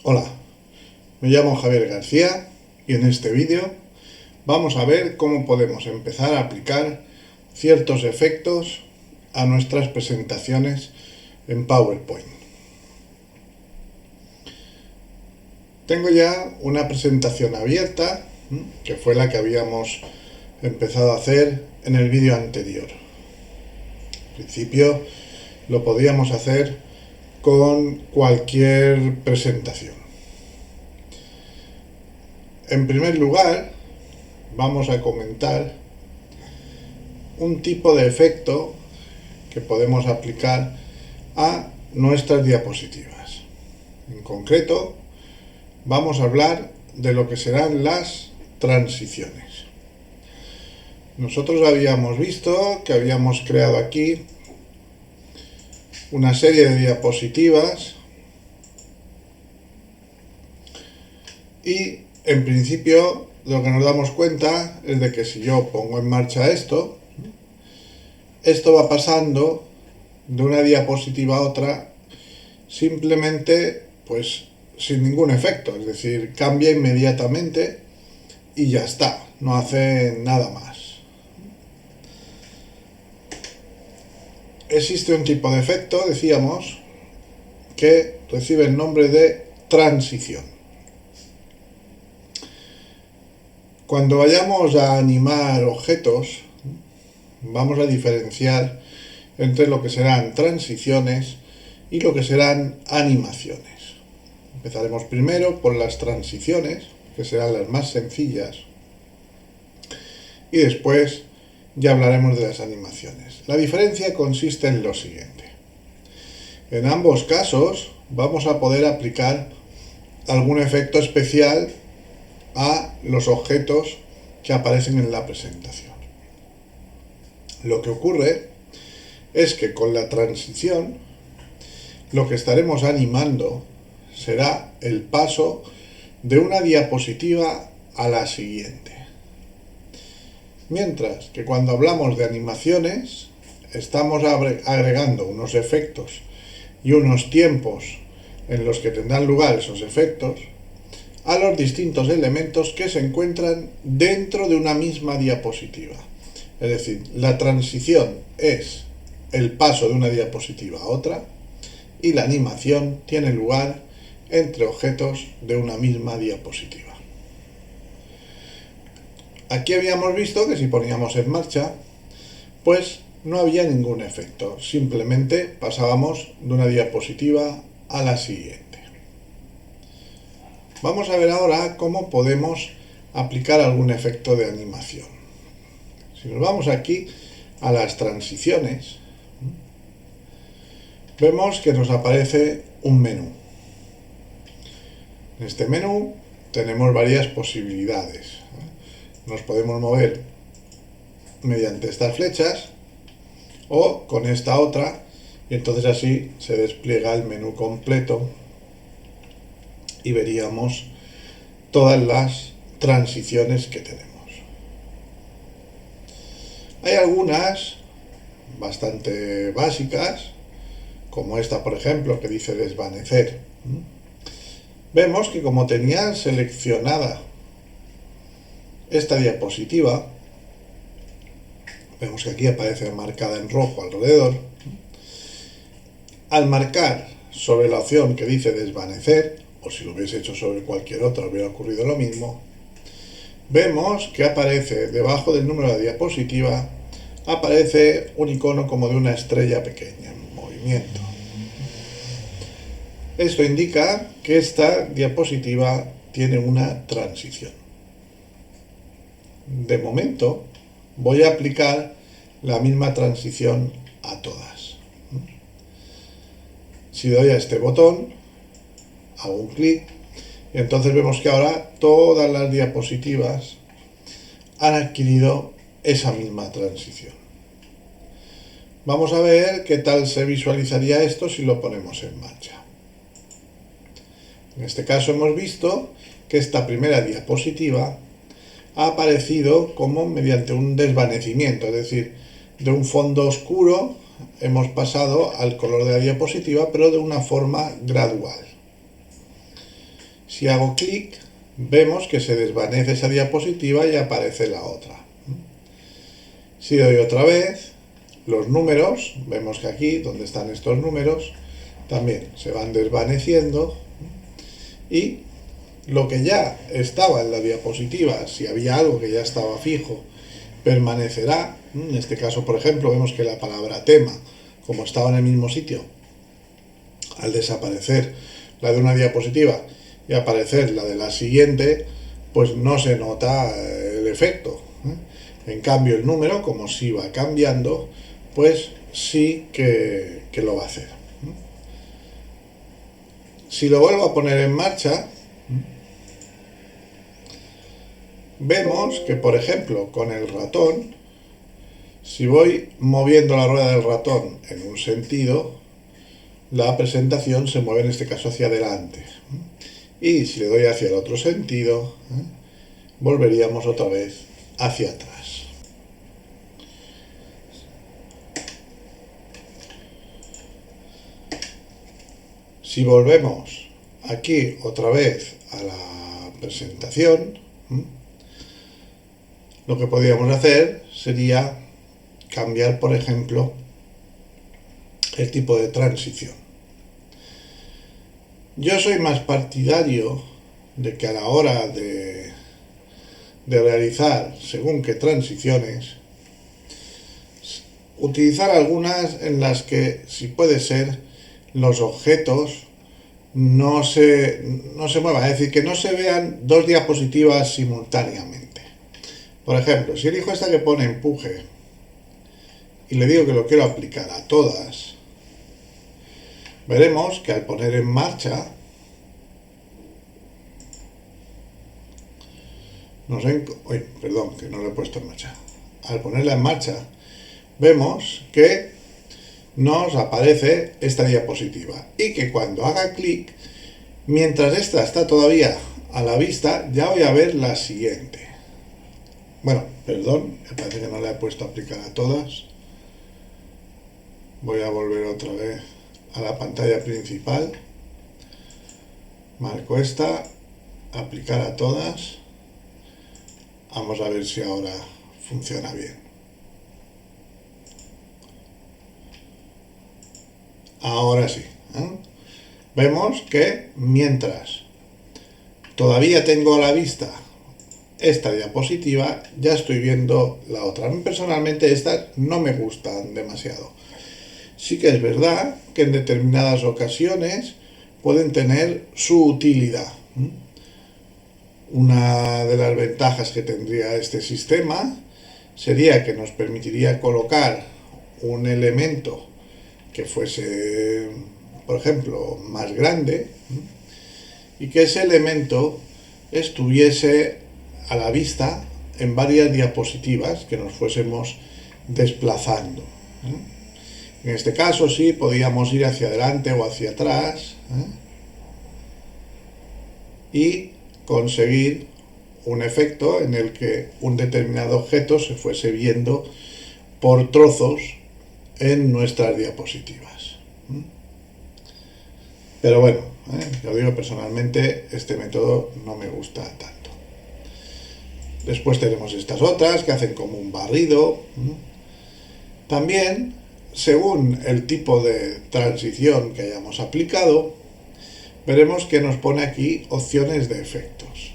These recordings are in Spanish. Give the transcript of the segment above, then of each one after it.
Hola, me llamo Javier García y en este vídeo vamos a ver cómo podemos empezar a aplicar ciertos efectos a nuestras presentaciones en PowerPoint. Tengo ya una presentación abierta, que fue la que habíamos empezado a hacer en el vídeo anterior. En principio lo podíamos hacer con cualquier presentación. En primer lugar, vamos a comentar un tipo de efecto que podemos aplicar a nuestras diapositivas. En concreto, vamos a hablar de lo que serán las transiciones. Nosotros habíamos visto que habíamos creado aquí una serie de diapositivas y en principio lo que nos damos cuenta es de que si yo pongo en marcha esto va pasando de una diapositiva a otra simplemente pues sin ningún efecto, es decir, cambia inmediatamente y ya está, no hace nada más. Existe un tipo de efecto, decíamos, que recibe el nombre de transición. Cuando vayamos a animar objetos, vamos a diferenciar entre lo que serán transiciones y lo que serán animaciones. Empezaremos primero por las transiciones, que serán las más sencillas, y después ya hablaremos de las animaciones. La diferencia consiste en lo siguiente. En ambos casos vamos a poder aplicar algún efecto especial a los objetos que aparecen en la presentación. Lo que ocurre es que con la transición lo que estaremos animando será el paso de una diapositiva a la siguiente. Mientras que cuando hablamos de animaciones estamos agregando unos efectos y unos tiempos en los que tendrán lugar esos efectos a los distintos elementos que se encuentran dentro de una misma diapositiva. Es decir, la transición es el paso de una diapositiva a otra y la animación tiene lugar entre objetos de una misma diapositiva. Aquí habíamos visto que si poníamos en marcha, pues no había ningún efecto, simplemente pasábamos de una diapositiva a la siguiente. Vamos a ver ahora cómo podemos aplicar algún efecto de animación. Si nos vamos aquí a las transiciones, vemos que nos aparece un menú. En este menú tenemos varias posibilidades. Nos podemos mover mediante estas flechas o con esta otra, y entonces así se despliega el menú completo y veríamos todas las transiciones que tenemos. Hay algunas bastante básicas, como esta por ejemplo que dice desvanecer. Vemos que como tenía seleccionada esta diapositiva, vemos que aquí aparece marcada en rojo alrededor. Al marcar sobre la opción que dice desvanecer, o si lo hubiese hecho sobre cualquier otra hubiera ocurrido lo mismo, vemos que aparece debajo del número de diapositiva, aparece un icono como de una estrella pequeña en movimiento. Esto indica que esta diapositiva tiene una transición. De momento voy a aplicar la misma transición a todas. Si doy a este botón, hago un clic y entonces vemos que ahora todas las diapositivas han adquirido esa misma transición. Vamos a ver qué tal se visualizaría esto si lo ponemos en marcha. En este caso hemos visto que esta primera diapositiva ha aparecido como mediante un desvanecimiento, es decir, de un fondo oscuro hemos pasado al color de la diapositiva, pero de una forma gradual. Si hago clic, vemos que se desvanece esa diapositiva y aparece la otra. Si doy otra vez, los números, vemos que aquí, donde están estos números, también se van desvaneciendo y lo que ya estaba en la diapositiva, si había algo que ya estaba fijo, permanecerá. En este caso, por ejemplo, vemos que la palabra tema, como estaba en el mismo sitio, al desaparecer la de una diapositiva y aparecer la de la siguiente, pues no se nota el efecto. En cambio, el número, como si va cambiando, pues sí que lo va a hacer. Si lo vuelvo a poner en marcha, vemos que, por ejemplo, con el ratón, si voy moviendo la rueda del ratón en un sentido, la presentación se mueve en este caso hacia adelante. Y si le doy hacia el otro sentido, volveríamos otra vez hacia atrás. Si volvemos aquí otra vez a la presentación, lo que podríamos hacer sería cambiar, por ejemplo, el tipo de transición. Yo soy más partidario de que a la hora de realizar según qué transiciones, utilizar algunas en las que, si puede ser, los objetos no se muevan, es decir, que no se vean dos diapositivas simultáneamente. Por ejemplo, si elijo esta que pone empuje y le digo que lo quiero aplicar a todas, veremos que al poner en marcha que no lo he puesto en marcha. Al ponerla en marcha, vemos que nos aparece esta diapositiva y que cuando haga clic, mientras esta está todavía a la vista, ya voy a ver la siguiente. Bueno, perdón, me parece que no la he puesto a aplicar a todas. Voy a volver otra vez a la pantalla principal. Marco esta, aplicar a todas. Vamos a ver si ahora funciona bien. Ahora sí. Vemos que mientras todavía tengo a la vista esta diapositiva, ya estoy viendo la otra. A mí personalmente estas no me gustan demasiado. Sí que es verdad que en determinadas ocasiones pueden tener su utilidad. Una de las ventajas que tendría este sistema sería que nos permitiría colocar un elemento que fuese, por ejemplo, más grande y que ese elemento estuviese a la vista en varias diapositivas que nos fuésemos desplazando. En este caso sí, podíamos ir hacia adelante o hacia atrás y conseguir un efecto en el que un determinado objeto se fuese viendo por trozos en nuestras diapositivas. Pero bueno, yo digo personalmente, este método no me gusta tanto. Después tenemos estas otras que hacen como un barrido. También, según el tipo de transición que hayamos aplicado, veremos que nos pone aquí opciones de efectos.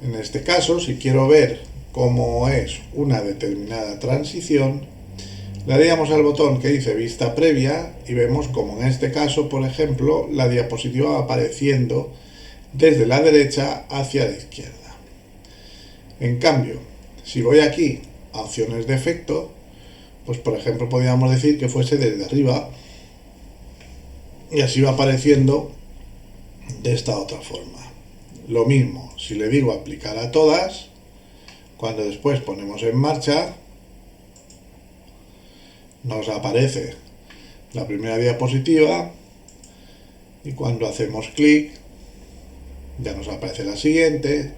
En este caso, si quiero ver cómo es una determinada transición, le daríamos al botón que dice vista previa y vemos como en este caso, por ejemplo, la diapositiva va apareciendo desde la derecha hacia la izquierda. En cambio, si voy aquí a opciones de efecto, pues por ejemplo podríamos decir que fuese desde arriba y así va apareciendo de esta otra forma. Lo mismo, si le digo aplicar a todas, cuando después ponemos en marcha, nos aparece la primera diapositiva y cuando hacemos clic ya nos aparece la siguiente,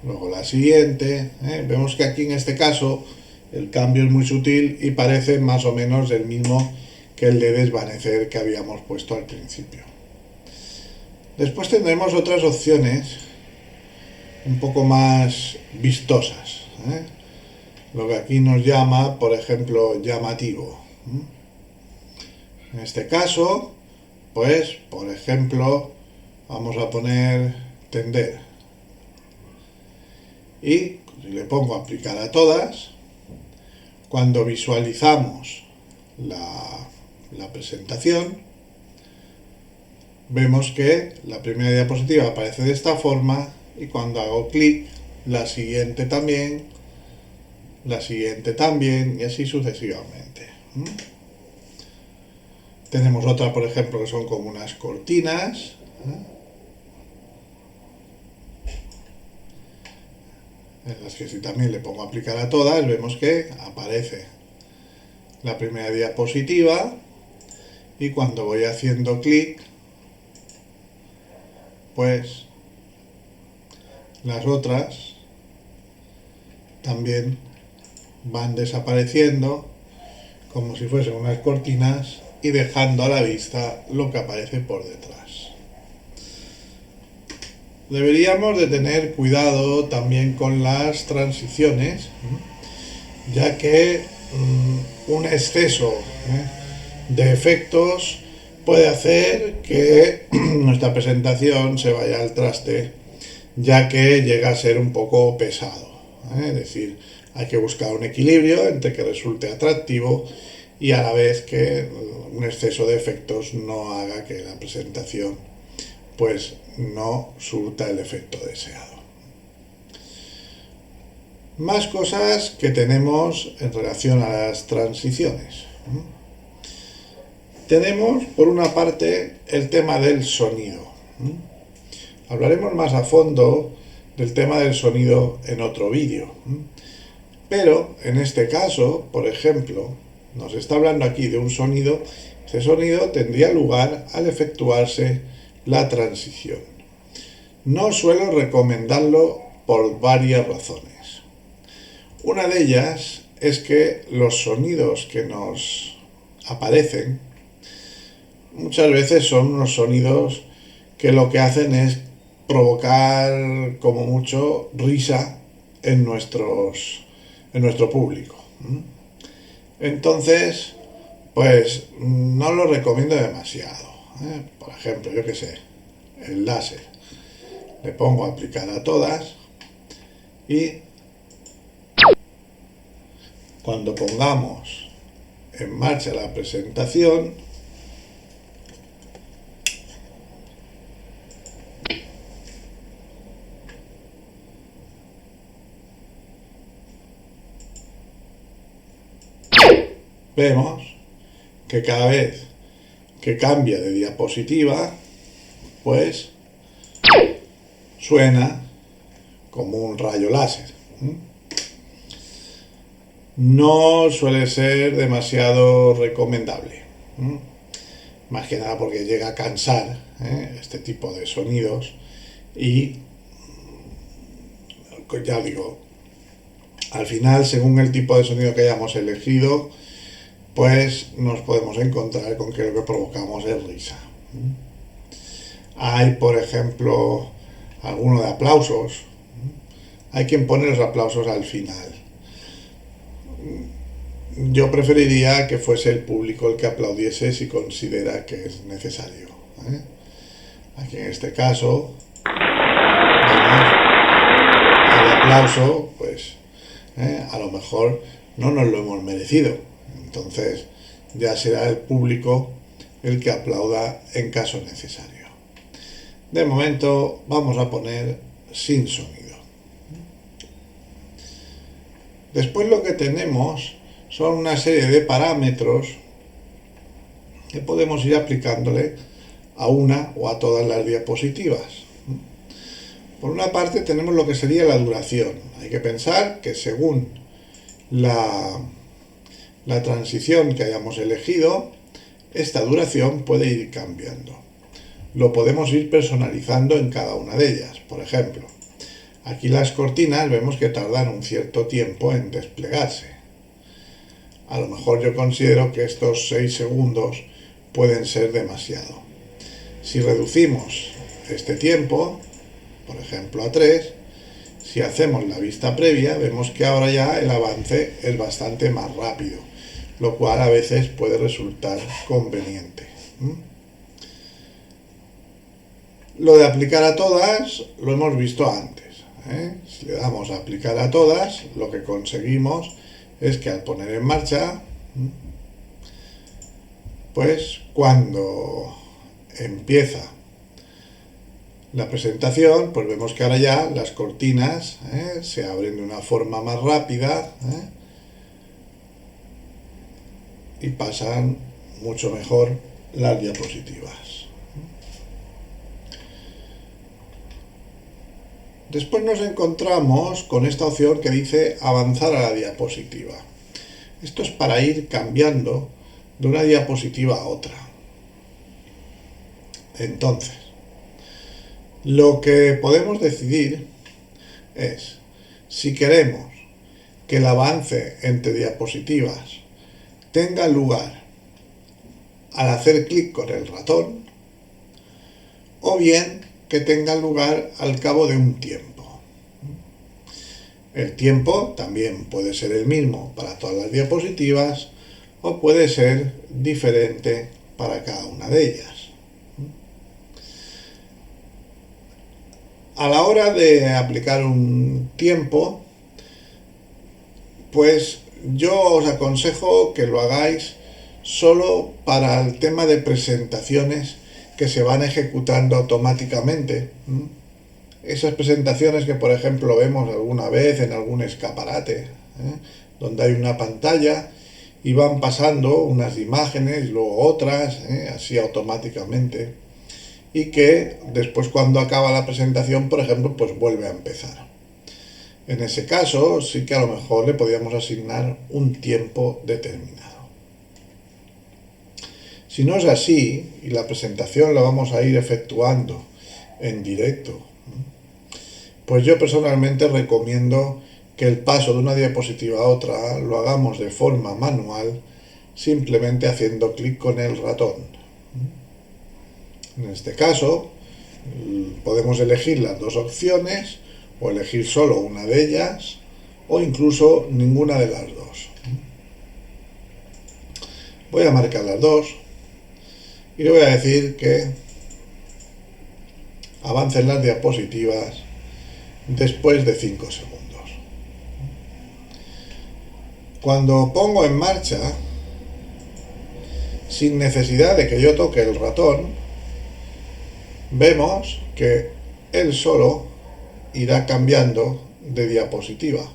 luego la siguiente. Vemos que aquí en este caso el cambio es muy sutil y parece más o menos el mismo que el de desvanecer que habíamos puesto al principio. Después tendremos otras opciones un poco más vistosas, ¿eh? Lo que aquí nos llama, por ejemplo, llamativo. En este caso, pues, por ejemplo, vamos a poner tender. Y si le pongo aplicar a todas, cuando visualizamos la presentación, vemos que la primera diapositiva aparece de esta forma y cuando hago clic, la siguiente también y así sucesivamente. Tenemos otra, por ejemplo, que son como unas cortinas, en las que si también le pongo aplicar a todas, vemos que aparece la primera diapositiva y cuando voy haciendo clic, pues las otras también van desapareciendo como si fuesen unas cortinas y dejando a la vista lo que aparece por detrás. Deberíamos de tener cuidado también con las transiciones, ya que un exceso de efectos puede hacer que nuestra presentación se vaya al traste, ya que llega a ser un poco pesado. Es decir, hay que buscar un equilibrio entre que resulte atractivo y a la vez que un exceso de efectos no haga que la presentación pues no surta el efecto deseado. Más cosas que tenemos en relación a las transiciones. Tenemos, por una parte, el tema del sonido. Hablaremos más a fondo del tema del sonido en otro vídeo. Pero, en este caso, por ejemplo, nos está hablando aquí de un sonido. Ese sonido tendría lugar al efectuarse la transición. No suelo recomendarlo por varias razones. Una de ellas es que los sonidos que nos aparecen muchas veces son unos sonidos que lo que hacen es provocar como mucho risa en nuestro público. Entonces, pues no lo recomiendo demasiado. Por ejemplo, yo que sé, el láser. Le pongo a aplicar a todas y cuando pongamos en marcha la presentación, vemos que cada vez que cambia de diapositiva, pues suena como un rayo láser. No suele ser demasiado recomendable, más que nada porque llega a cansar este tipo de sonidos y ya digo, al final, según el tipo de sonido que hayamos elegido, pues nos podemos encontrar con que lo que provocamos es risa. Hay, por ejemplo, alguno de aplausos. Hay quien pone los aplausos al final. Yo preferiría que fuese el público el que aplaudiese si considera que es necesario. Aquí en este caso, vemos el aplauso, pues a lo mejor no nos lo hemos merecido. Entonces ya será el público el que aplauda en caso necesario. De momento vamos a poner sin sonido. Después lo que tenemos son una serie de parámetros que podemos ir aplicándole a una o a todas las diapositivas. Por una parte tenemos lo que sería la duración. Hay que pensar que según la transición que hayamos elegido, esta duración puede ir cambiando. Lo podemos ir personalizando en cada una de ellas. Por ejemplo, aquí las cortinas vemos que tardan un cierto tiempo en desplegarse. A lo mejor yo considero que estos 6 segundos pueden ser demasiado. Si reducimos este tiempo, por ejemplo a 3, si hacemos la vista previa, vemos que ahora ya el avance es bastante más rápido, lo cual a veces puede resultar conveniente. Lo de aplicar a todas lo hemos visto antes. Si le damos a aplicar a todas, lo que conseguimos es que al poner en marcha, pues cuando empieza la presentación, pues vemos que ahora ya las cortinas se abren de una forma más rápida y pasan mucho mejor las diapositivas. Después nos encontramos con esta opción que dice avanzar a la diapositiva. Esto es para ir cambiando de una diapositiva a otra. Entonces, lo que podemos decidir es si queremos que el avance entre diapositivas tenga lugar al hacer clic con el ratón o bien que tenga lugar al cabo de un tiempo. El tiempo también puede ser el mismo para todas las diapositivas o puede ser diferente para cada una de ellas. A la hora de aplicar un tiempo, pues yo os aconsejo que lo hagáis solo para el tema de presentaciones que se van ejecutando automáticamente. Esas presentaciones que, por ejemplo, vemos alguna vez en algún escaparate, donde hay una pantalla y van pasando unas imágenes y luego otras, así automáticamente, y que después, cuando acaba la presentación, por ejemplo, pues vuelve a empezar. En ese caso sí que a lo mejor le podríamos asignar un tiempo determinado. Si no es así, y la presentación la vamos a ir efectuando en directo, pues yo personalmente recomiendo que el paso de una diapositiva a otra lo hagamos de forma manual, simplemente haciendo clic con el ratón. En este caso, podemos elegir las dos opciones, o elegir solo una de ellas, o incluso ninguna de las dos. Voy a marcar las dos y le voy a decir que avancen las diapositivas después de 5 segundos. Cuando pongo en marcha, sin necesidad de que yo toque el ratón, vemos que él solo irá cambiando de diapositiva.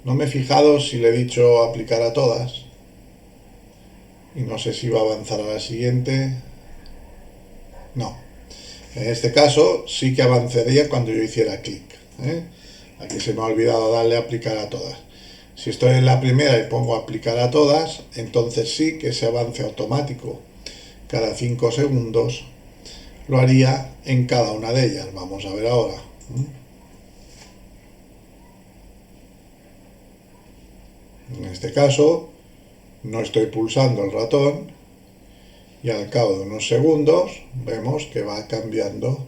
No me he fijado si le he dicho aplicar a todas y no sé si va a avanzar a la siguiente. No. En este caso sí que avanzaría cuando yo hiciera clic. Aquí se me ha olvidado darle a aplicar a todas. Si estoy en la primera y pongo aplicar a todas, entonces sí que ese avance automático cada 5 segundos lo haría en cada una de ellas. Vamos a ver ahora. En este caso no estoy pulsando el ratón y al cabo de unos segundos vemos que va cambiando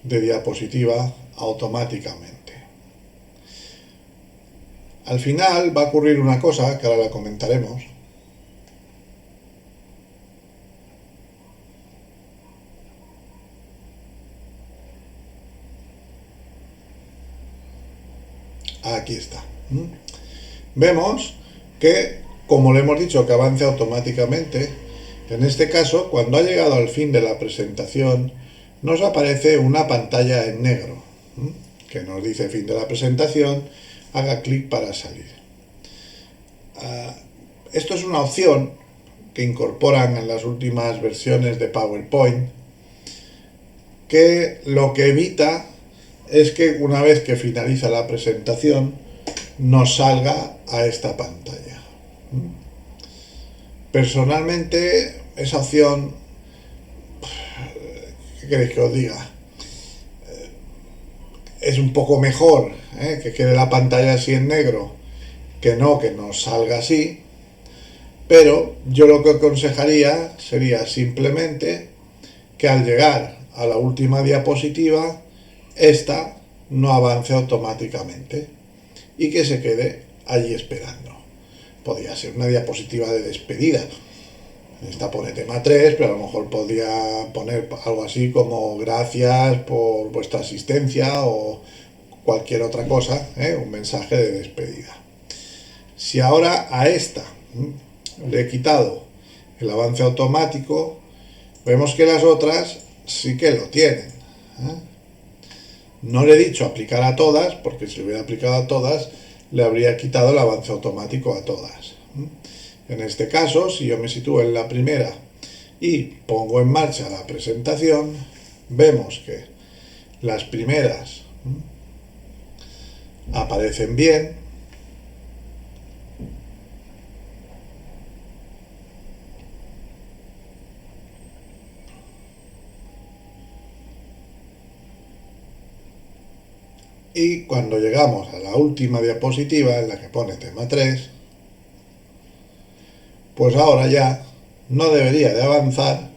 de diapositiva automáticamente. Al final va a ocurrir una cosa que ahora la comentaremos. Aquí está. Vemos que, como le hemos dicho que avance automáticamente, en este caso, cuando ha llegado al fin de la presentación, nos aparece una pantalla en negro, que nos dice fin de la presentación, haga clic para salir. Esto es una opción que incorporan en las últimas versiones de PowerPoint, que lo que evita es que una vez que finaliza la presentación nos salga a esta pantalla. Personalmente, esa opción, ¿qué queréis que os diga? Es un poco mejor que quede la pantalla así en negro que no que nos salga así, pero yo lo que aconsejaría sería simplemente que al llegar a la última diapositiva, esta no avance automáticamente y que se quede allí esperando. Podría ser una diapositiva de despedida. Esta pone tema 3, pero a lo mejor podría poner algo así como gracias por vuestra asistencia o cualquier otra cosa, un mensaje de despedida. Si ahora a esta le he quitado el avance automático, vemos que las otras sí que lo tienen. No le he dicho aplicar a todas, porque si lo hubiera aplicado a todas, le habría quitado el avance automático a todas. En este caso, si yo me sitúo en la primera y pongo en marcha la presentación, vemos que las primeras aparecen bien, y cuando llegamos a la última diapositiva, en la que pone tema 3, pues ahora ya no debería de avanzar,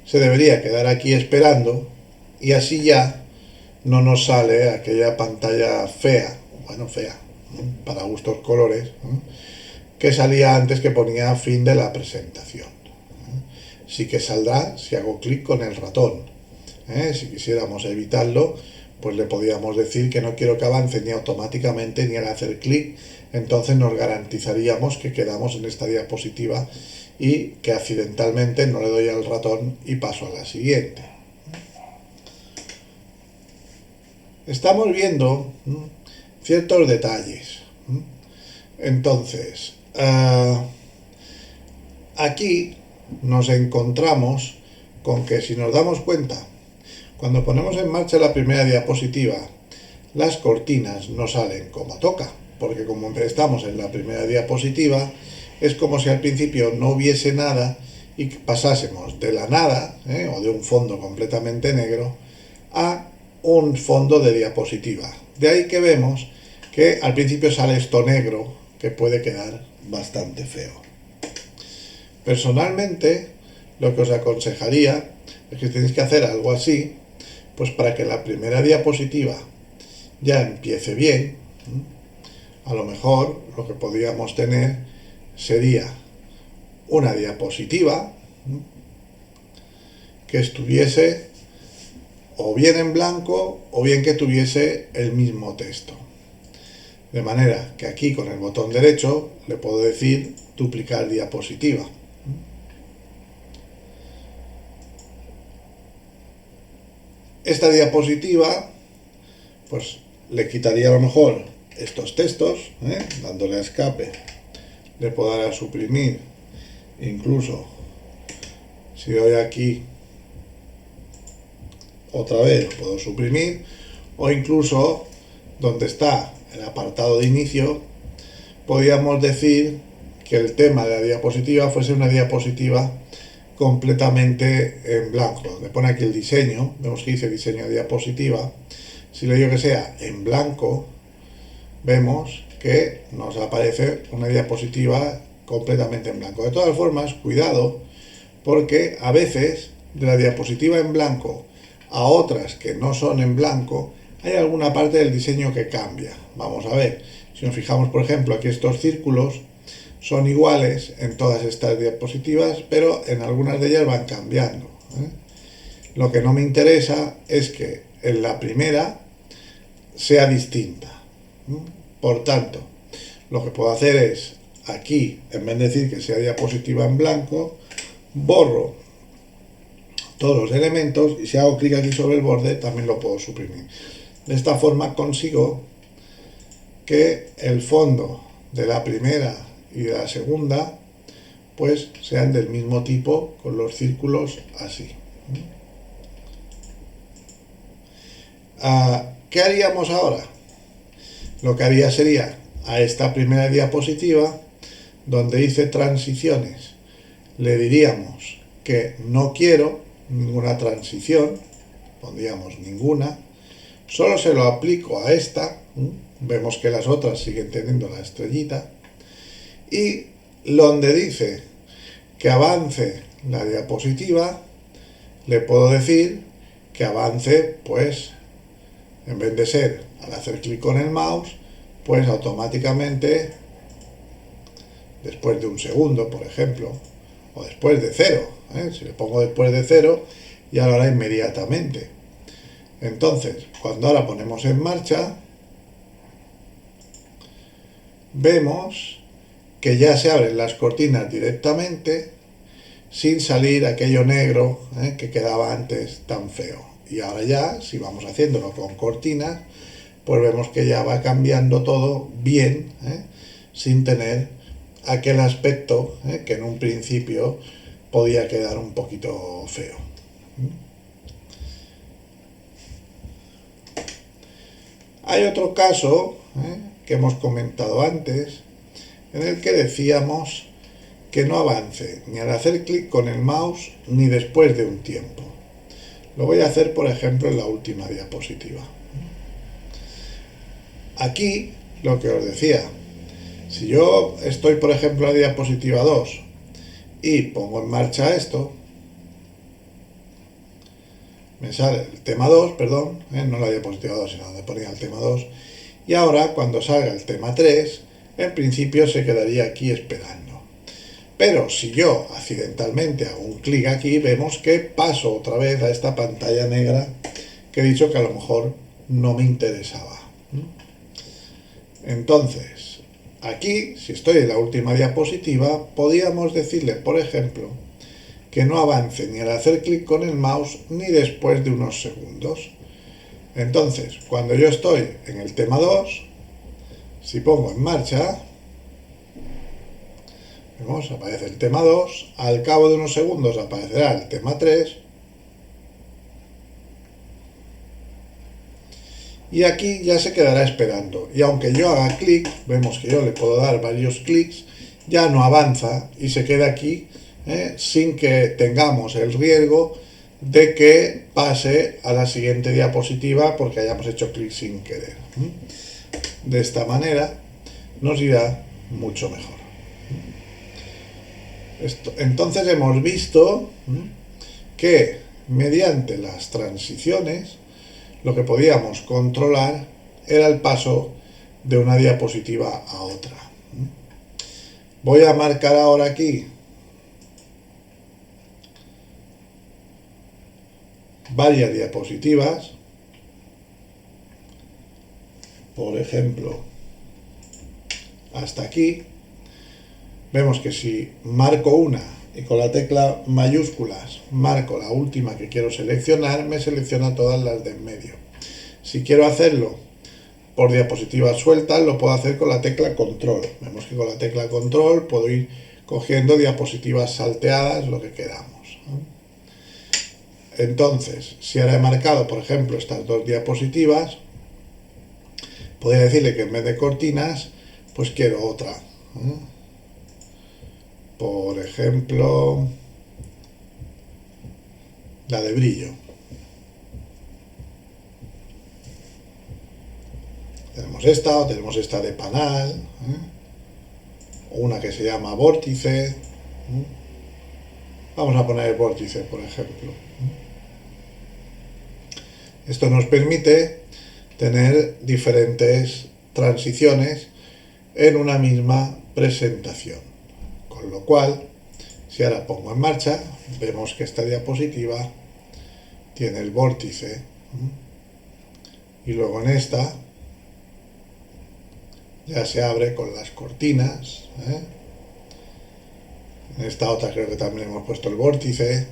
se debería quedar aquí esperando y así ya no nos sale aquella pantalla fea, para gustos colores, que salía antes, que ponía fin de la presentación. Sí que saldrá si hago clic con el ratón. Si quisiéramos evitarlo, pues le podíamos decir que no quiero que avance ni automáticamente ni al hacer clic, entonces nos garantizaríamos que quedamos en esta diapositiva y que accidentalmente no le doy al ratón y paso a la siguiente. Estamos viendo ciertos detalles. Entonces, aquí nos encontramos con que si nos damos cuenta, cuando ponemos en marcha la primera diapositiva, las cortinas no salen como toca, porque como estamos en la primera diapositiva, es como si al principio no hubiese nada y pasásemos de la nada, o de un fondo completamente negro, a un fondo de diapositiva. De ahí que vemos que al principio sale esto negro, que puede quedar bastante feo. Personalmente, lo que os aconsejaría es que tenéis que hacer algo así, pues para que la primera diapositiva ya empiece bien. A lo mejor lo que podríamos tener sería una diapositiva que estuviese o bien en blanco o bien que tuviese el mismo texto. De manera que aquí con el botón derecho le puedo decir duplicar diapositiva. Esta diapositiva, pues le quitaría a lo mejor estos textos, dándole a escape, le puedo dar a suprimir, incluso si doy aquí otra vez lo puedo suprimir, o incluso donde está el apartado de inicio, podríamos decir que el tema de la diapositiva fuese una diapositiva completamente en blanco. Le pone aquí el diseño, vemos que dice diseño de diapositiva. Si le digo que sea en blanco, vemos que nos aparece una diapositiva completamente en blanco. De todas formas, cuidado, porque a veces de la diapositiva en blanco a otras que no son en blanco, hay alguna parte del diseño que cambia. Vamos a ver, si nos fijamos por ejemplo aquí estos círculos son iguales en todas estas diapositivas, pero en algunas de ellas van cambiando. Lo que no me interesa es que en la primera sea distinta. Por tanto, lo que puedo hacer es, aquí, en vez de decir que sea diapositiva en blanco, borro todos los elementos y si hago clic aquí sobre el borde también lo puedo suprimir. De esta forma consigo que el fondo de la primera y de la segunda pues sean del mismo tipo, con los círculos así. ¿Qué haríamos ahora? Lo que haría sería a esta primera diapositiva, donde dice transiciones, le diríamos que no quiero ninguna transición, pondríamos ninguna, solo se lo aplico a esta, vemos que las otras siguen teniendo la estrellita, y donde dice que avance la diapositiva, le puedo decir que avance, pues, en vez de ser al hacer clic con el mouse, pues automáticamente, después de un segundo, por ejemplo, o después de 0, si le pongo después de 0, ya lo hará inmediatamente. Entonces, cuando ahora ponemos en marcha, vemos que ya se abren las cortinas directamente sin salir aquello negro que quedaba antes tan feo. Y ahora ya, si vamos haciéndolo con cortinas, pues vemos que ya va cambiando todo bien, sin tener aquel aspecto que en un principio podía quedar un poquito feo. Hay otro caso que hemos comentado antes, en el que decíamos que no avance ni al hacer clic con el mouse ni después de un tiempo. Lo voy a hacer, por ejemplo, en la última diapositiva. Aquí, lo que os decía, si yo estoy, por ejemplo, en la diapositiva 2 y pongo en marcha esto, me sale el tema 2, perdón, no la diapositiva 2, sino donde ponía el tema 2, y ahora, cuando salga el tema 3, en principio se quedaría aquí esperando. Pero si yo accidentalmente hago un clic aquí, vemos que paso otra vez a esta pantalla negra que he dicho que a lo mejor no me interesaba. Entonces, aquí, si estoy en la última diapositiva, podríamos decirle, por ejemplo, que no avance ni al hacer clic con el mouse ni después de unos segundos. Entonces, cuando yo estoy en el tema 2, si pongo en marcha, vemos, aparece el tema 2, al cabo de unos segundos aparecerá el tema 3, y aquí ya se quedará esperando. Y aunque yo haga clic, vemos que yo le puedo dar varios clics, ya no avanza y se queda aquí sin que tengamos el riesgo de que pase a la siguiente diapositiva porque hayamos hecho clic sin querer. De esta manera nos irá mucho mejor. Entonces hemos visto que mediante las transiciones lo que podíamos controlar era el paso de una diapositiva a otra. Voy a marcar ahora aquí varias diapositivas. Por ejemplo, hasta aquí. Vemos que si marco una y con la tecla mayúsculas marco la última que quiero seleccionar, me selecciona todas las de en medio. Si quiero hacerlo por diapositivas sueltas, lo puedo hacer con la tecla control. Vemos que con la tecla control puedo ir cogiendo diapositivas salteadas, lo que queramos. Entonces, si ahora he marcado, por ejemplo, estas dos diapositivas, podría decirle que en vez de cortinas, pues quiero otra. Por ejemplo, la de brillo. Tenemos esta, o tenemos esta de panal, o una que se llama vórtice. Vamos a poner vórtice, por ejemplo. Esto nos permite tener diferentes transiciones en una misma presentación. Con lo cual, si ahora pongo en marcha, vemos que esta diapositiva tiene el vórtice y luego en esta ya se abre con las cortinas. En esta otra creo que también hemos puesto el vórtice.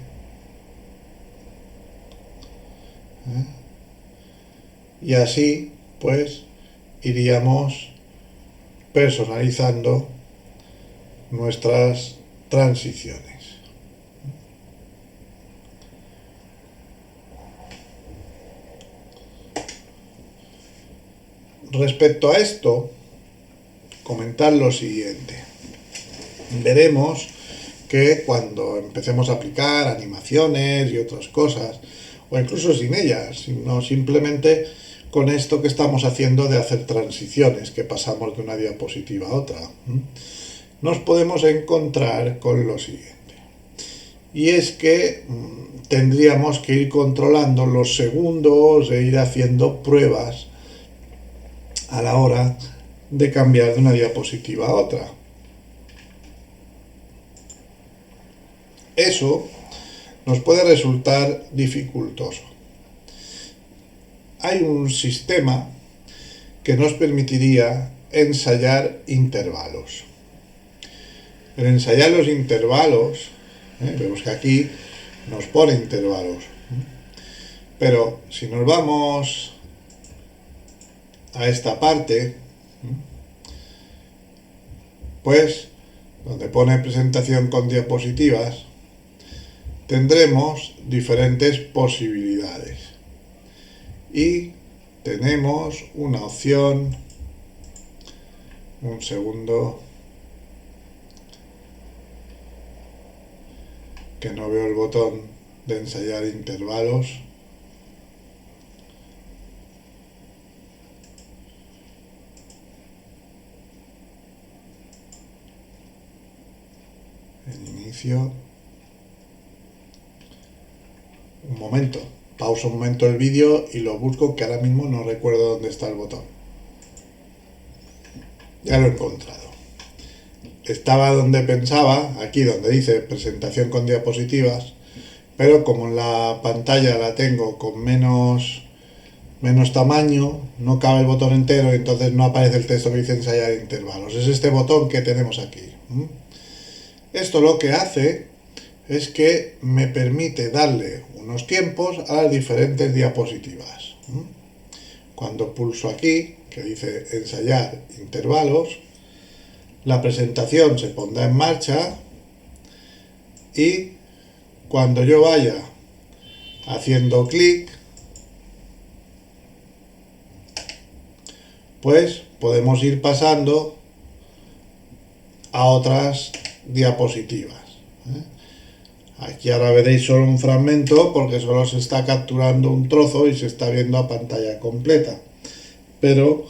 Y así, pues, iríamos personalizando nuestras transiciones. Respecto a esto, comentar lo siguiente. Veremos que cuando empecemos a aplicar animaciones y otras cosas, o incluso sin ellas, sino simplemente con esto que estamos haciendo de hacer transiciones, que pasamos de una diapositiva a otra, nos podemos encontrar con lo siguiente. Y es que tendríamos que ir controlando los segundos e ir haciendo pruebas a la hora de cambiar de una diapositiva a otra. Eso nos puede resultar dificultoso. Hay un sistema que nos permitiría ensayar intervalos. El ensayar los intervalos, vemos que aquí nos pone intervalos, pero si nos vamos a esta parte, pues donde pone presentación con diapositivas, tendremos diferentes posibilidades y tenemos una opción, un segundo, que no veo el botón de ensayar intervalos. En inicio. Un momento, pauso un momento el vídeo y lo busco, que ahora mismo no recuerdo dónde está el botón. Ya lo he encontrado. Estaba donde pensaba, aquí donde dice presentación con diapositivas, pero como en la pantalla la tengo con menos tamaño, no cabe el botón entero y entonces no aparece el texto que dice ensayar intervalos. Es este botón que tenemos aquí. Esto lo que hace es que me permite darle unos tiempos a las diferentes diapositivas. Cuando pulso aquí, que dice ensayar intervalos, la presentación se pondrá en marcha y cuando yo vaya haciendo clic, pues podemos ir pasando a otras diapositivas. Aquí ahora veréis solo un fragmento porque solo se está capturando un trozo y se está viendo a pantalla completa. Pero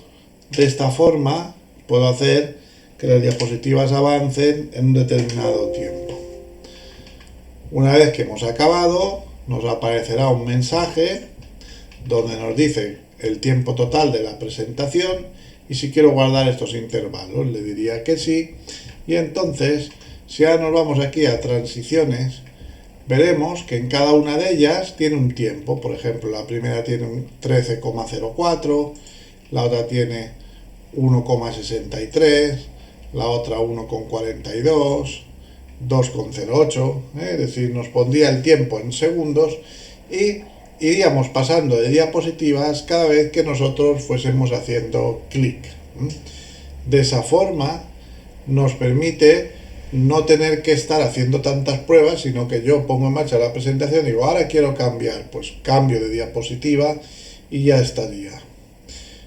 de esta forma puedo hacer que las diapositivas avancen en un determinado tiempo. Una vez que hemos acabado, nos aparecerá un mensaje donde nos dice el tiempo total de la presentación y si quiero guardar estos intervalos. Le diría que sí. Y entonces, si ahora nos vamos aquí a transiciones, veremos que en cada una de ellas tiene un tiempo. Por ejemplo, la primera tiene un 13,04, la otra tiene 1,63, la otra 1,42, 2,08, es decir, nos pondría el tiempo en segundos y iríamos pasando de diapositivas cada vez que nosotros fuésemos haciendo clic. De esa forma nos permite no tener que estar haciendo tantas pruebas, sino que yo pongo en marcha la presentación y digo, ahora quiero cambiar, pues cambio de diapositiva y ya estaría.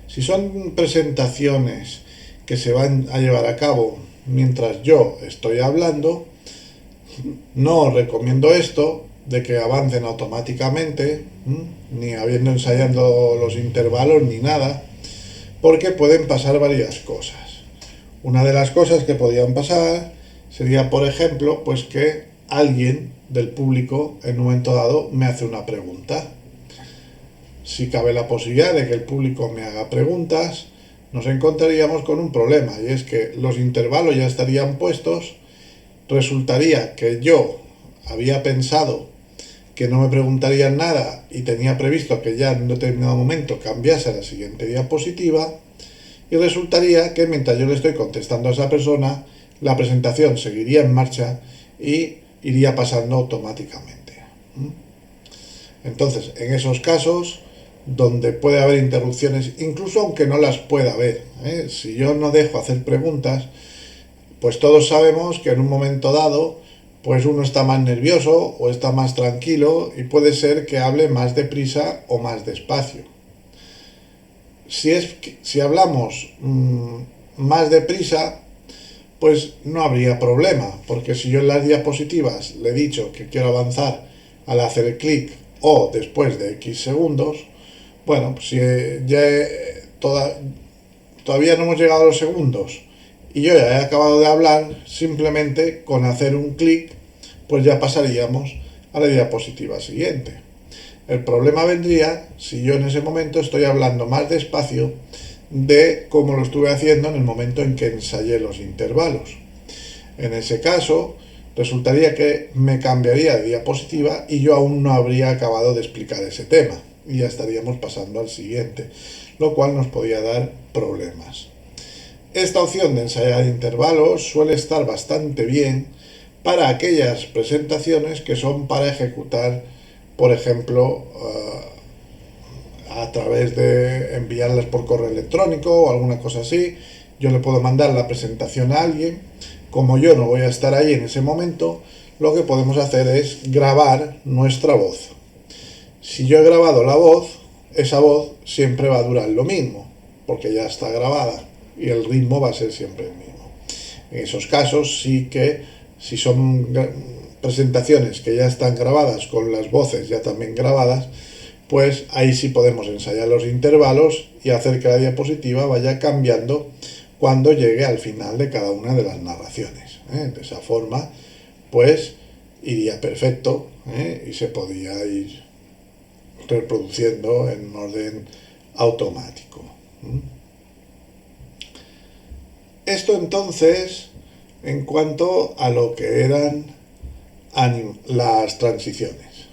Si son presentaciones que se van a llevar a cabo mientras yo estoy hablando, no os recomiendo esto de que avancen automáticamente, ni habiendo ensayado los intervalos ni nada, porque pueden pasar varias cosas. Una de las cosas que podían pasar sería, por ejemplo, pues que alguien del público en un momento dado me hace una pregunta. Si cabe la posibilidad de que el público me haga preguntas, nos encontraríamos con un problema, y es que los intervalos ya estarían puestos. Resultaría que yo había pensado que no me preguntarían nada y tenía previsto que ya en un determinado momento cambiase a la siguiente diapositiva, y resultaría que mientras yo le estoy contestando a esa persona, la presentación seguiría en marcha y iría pasando automáticamente. Entonces, en esos casos donde puede haber interrupciones, incluso aunque no las pueda haber, si yo no dejo hacer preguntas, pues todos sabemos que en un momento dado pues uno está más nervioso o está más tranquilo y puede ser que hable más deprisa o más despacio. Si hablamos más deprisa, pues no habría problema, porque si yo en las diapositivas le he dicho que quiero avanzar al hacer clic o después de X segundos, bueno, pues si todavía no hemos llegado a los segundos y yo ya he acabado de hablar, simplemente con hacer un clic, pues ya pasaríamos a la diapositiva siguiente. El problema vendría si yo en ese momento estoy hablando más despacio de cómo lo estuve haciendo en el momento en que ensayé los intervalos. En ese caso, resultaría que me cambiaría de diapositiva y yo aún no habría acabado de explicar ese tema y ya estaríamos pasando al siguiente, lo cual nos podría dar problemas. Esta opción de ensayar intervalos suele estar bastante bien para aquellas presentaciones que son para ejecutar, por ejemplo, a través de enviarlas por correo electrónico o alguna cosa así. Yo le puedo mandar la presentación a alguien. Como yo no voy a estar ahí en ese momento, lo que podemos hacer es grabar nuestra voz. Si yo he grabado la voz, esa voz siempre va a durar lo mismo, porque ya está grabada y el ritmo va a ser siempre el mismo. En esos casos sí que, si son presentaciones que ya están grabadas con las voces ya también grabadas, pues ahí sí podemos ensayar los intervalos y hacer que la diapositiva vaya cambiando cuando llegue al final de cada una de las narraciones. De esa forma, pues iría perfecto y se podría ir reproduciendo en un orden automático. Esto entonces, en cuanto a lo que eran las transiciones.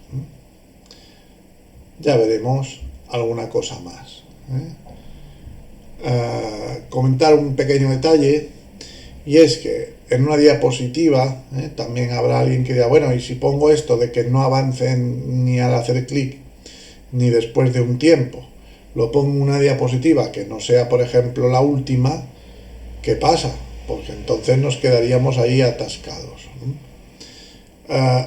Ya veremos alguna cosa más. Comentar un pequeño detalle, y es que en una diapositiva también habrá alguien que diga, bueno, y si pongo esto de que no avancen ni al hacer clic ni después de un tiempo, lo pongo en una diapositiva que no sea, por ejemplo, la última, ¿qué pasa? Porque entonces nos quedaríamos ahí atascados.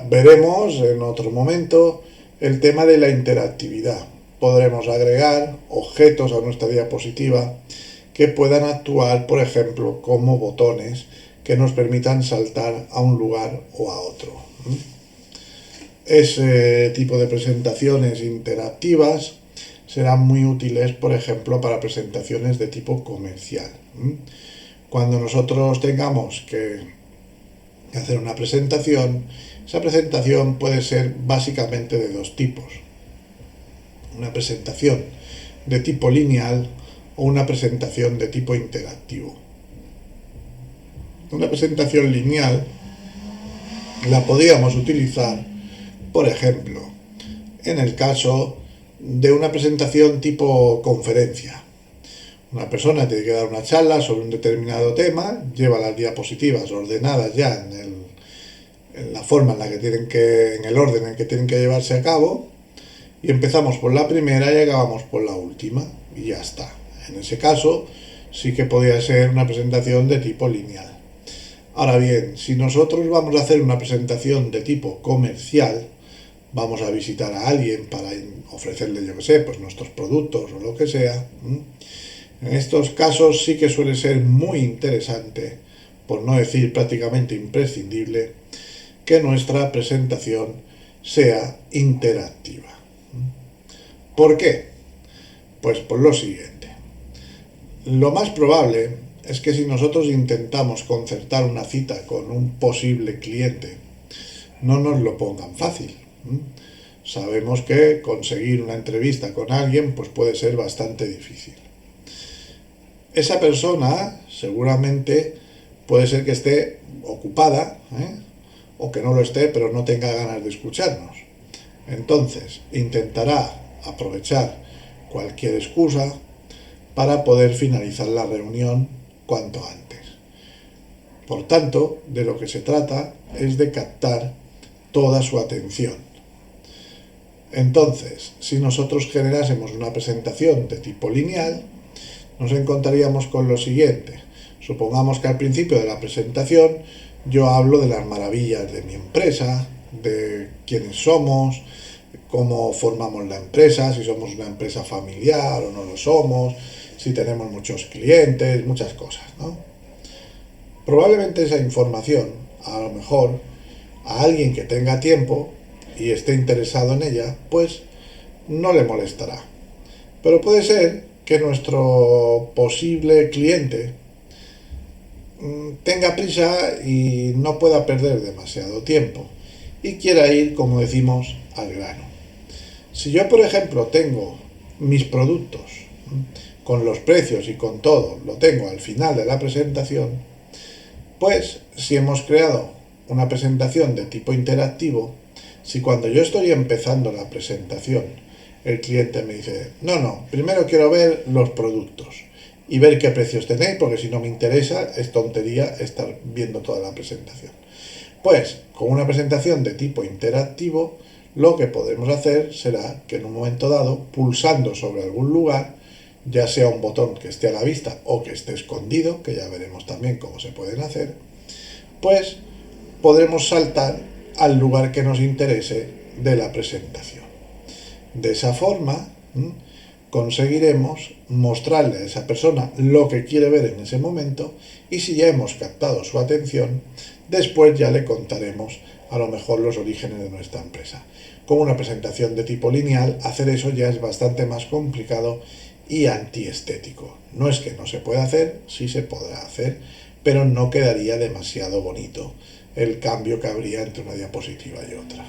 Veremos en otro momento el tema de la interactividad. Podremos agregar objetos a nuestra diapositiva que puedan actuar, por ejemplo, como botones que nos permitan saltar a un lugar o a otro. Ese tipo de presentaciones interactivas serán muy útiles, por ejemplo, para presentaciones de tipo comercial. Cuando nosotros tengamos que hacer una presentación, esa presentación puede ser básicamente de dos tipos. Una presentación de tipo lineal o una presentación de tipo interactivo. Una presentación lineal la podríamos utilizar, por ejemplo, en el caso de una presentación tipo conferencia. Una persona tiene que dar una charla sobre un determinado tema, lleva las diapositivas ordenadas ya en la forma en la que en el orden en que tienen que llevarse a cabo, y empezamos por la primera y acabamos por la última, y ya está. En ese caso sí que podría ser una presentación de tipo lineal. Ahora bien, si nosotros vamos a hacer una presentación de tipo comercial, vamos a visitar a alguien para ofrecerle, yo que sé, pues nuestros productos o lo que sea, en estos casos sí que suele ser muy interesante, por no decir prácticamente imprescindible, que nuestra presentación sea interactiva. ¿Por qué? Pues por lo siguiente. Lo más probable es que si nosotros intentamos concertar una cita con un posible cliente, no nos lo pongan fácil. Sabemos que conseguir una entrevista con alguien pues puede ser bastante difícil. Esa persona seguramente puede ser que esté ocupada, o que no lo esté, pero no tenga ganas de escucharnos. Entonces, intentará aprovechar cualquier excusa para poder finalizar la reunión cuanto antes. Por tanto, de lo que se trata es de captar toda su atención. Entonces, si nosotros generásemos una presentación de tipo lineal, nos encontraríamos con lo siguiente. Supongamos que al principio de la presentación yo hablo de las maravillas de mi empresa, de quiénes somos, cómo formamos la empresa, si somos una empresa familiar o no lo somos, si tenemos muchos clientes, muchas cosas, ¿no? Probablemente esa información, a lo mejor, a alguien que tenga tiempo y esté interesado en ella, pues no le molestará. Pero puede ser que nuestro posible cliente tenga prisa y no pueda perder demasiado tiempo. y quiera ir, como decimos, al grano. Si yo, por ejemplo, tengo mis productos con los precios y con todo, lo tengo al final de la presentación, pues si hemos creado una presentación de tipo interactivo, si cuando yo estoy empezando la presentación el cliente me dice, no, primero quiero ver los productos y ver qué precios tenéis, porque si no me interesa es tontería estar viendo toda la presentación. Pues con una presentación de tipo interactivo, lo que podemos hacer será que en un momento dado, pulsando sobre algún lugar, ya sea un botón que esté a la vista o que esté escondido, que ya veremos también cómo se pueden hacer, pues podremos saltar al lugar que nos interese de la presentación. De esa forma conseguiremos mostrarle a esa persona lo que quiere ver en ese momento, y si ya hemos captado su atención, después ya le contaremos a lo mejor los orígenes de nuestra empresa. Con una presentación de tipo lineal, hacer eso ya es bastante más complicado y antiestético. No es que no se pueda hacer, sí se podrá hacer, pero no quedaría demasiado bonito el cambio que habría entre una diapositiva y otra.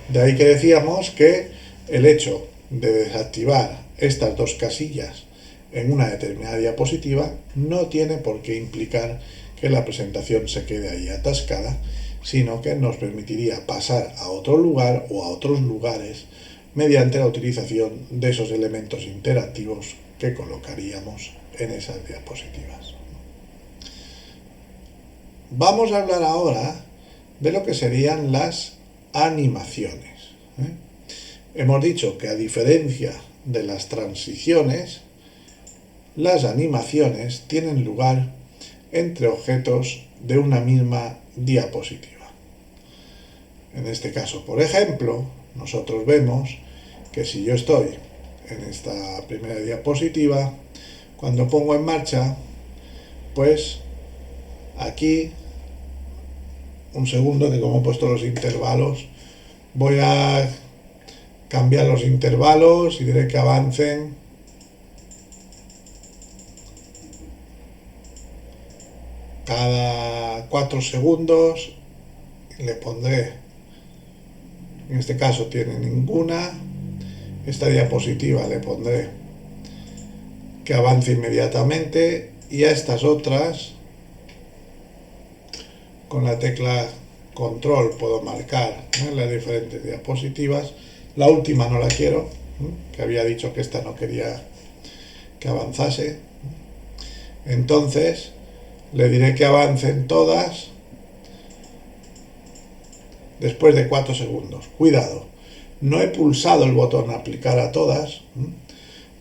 De ahí que decíamos que el hecho de desactivar estas dos casillas en una determinada diapositiva no tiene por qué implicar que la presentación se quede ahí atascada, sino que nos permitiría pasar a otro lugar o a otros lugares mediante la utilización de esos elementos interactivos que colocaríamos en esas diapositivas. Vamos a hablar ahora de lo que serían las animaciones. Hemos dicho que a diferencia de las transiciones, las animaciones tienen lugar entre objetos de una misma diapositiva. En este caso, por ejemplo, nosotros vemos que si yo estoy en esta primera diapositiva, cuando pongo en marcha, pues aquí, un segundo, que como he puesto los intervalos, voy a cambiar los intervalos y diré que avancen cada 4 segundos. Le pondré, en este caso tiene ninguna, esta diapositiva le pondré que avance inmediatamente, y a estas otras con la tecla control puedo marcar las diferentes diapositivas. La última no la quiero, que había dicho que esta no quería que avanzase, entonces le diré que avancen todas después de 4 segundos. Cuidado, no he pulsado el botón aplicar a todas,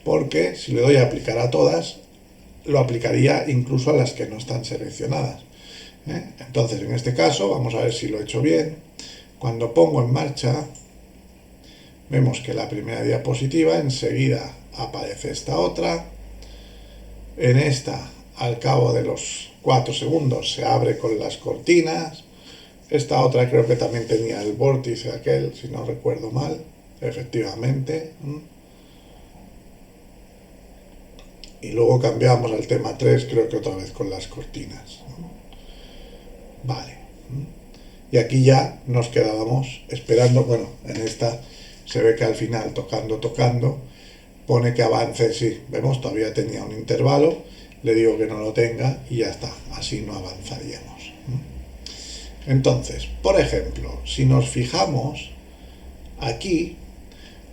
porque si le doy a aplicar a todas, lo aplicaría incluso a las que no están seleccionadas. Entonces, en este caso, vamos a ver si lo he hecho bien. Cuando pongo en marcha, vemos que la primera diapositiva enseguida aparece esta otra. En esta, al cabo de los 4 segundos, se abre con las cortinas. Esta otra creo que también tenía el vórtice aquel, si no recuerdo mal, efectivamente. Y luego cambiamos al tema 3, creo que otra vez con las cortinas. Vale. Y aquí ya nos quedábamos esperando. Bueno, en esta se ve que al final, tocando, pone que avance. Sí, vemos, todavía tenía un intervalo. Le digo que no lo tenga y ya está. Así no avanzaríamos. Entonces, por ejemplo, si nos fijamos aquí,